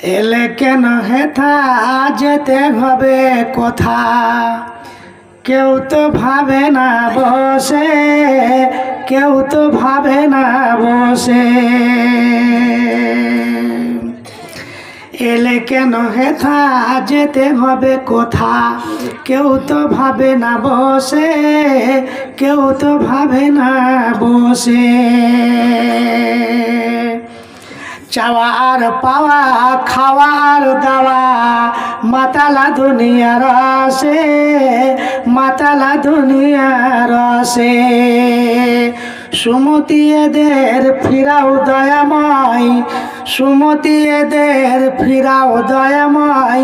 এলে কেন হেথা যেতে হবে কোথা, কেউ তো ভাবে না বসে, কেউ তো ভাবে না বসে। এলে কেন হেথা যেতে হবে কোথা, কেউ তো ভাবে না বসে, কেউ তো ভাবে না বসে। চাওয়ার পাওয়া খাওয়ার দাওয়া মাতালা দুনিয়ার রসে, মাতালা দুনিয়ার রসে। সুমতি এদের ফিরাও দয়াময়, সুমতি এদের ফিরাও দয়াময়।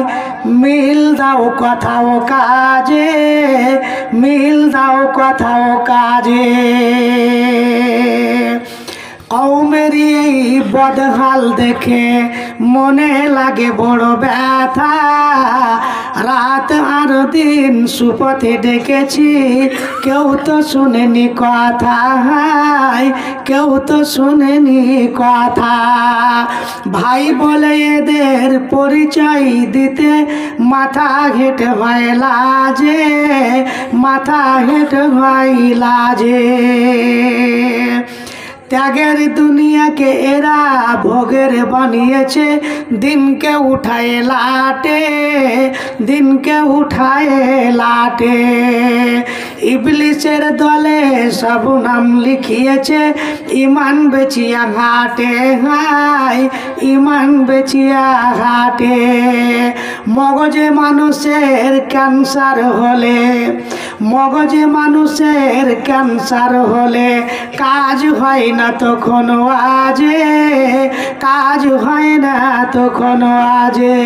মিল দাও কথাও কাজে, মিল দাও কথাও কাজে। কওমেরি এই বদহাল দেখে মনে লাগে বড় ব্যথা। রাত আর দিন সুপথে ডেকেছি, কেউ তো শুনেনি কথা, কেউ তো শুনেনি কথা। ভাই বলে এদের পরিচয় দিতে মাথা হেঁটে হয় লাজে, মাথা হেঁটে হয় লাজে। ত্যাগের দুনিয়াকে এরা ভোগের বানিয়েছে, দিনকে উঠায় লাটে, দিনকে উঠায় লাটে। ইবলিসের দলে সব নাম লিখিয়েছে, ইমান বেচিয়া ঘাটে, হায় ইমান বেচিয়া ঘাটে। মগজে মানুষের ক্যান্সার হলে, মগজে মানুষের ক্যান্সার হলে কাজ হয় না তখন আজে, কাজ হয় না তখন আজে।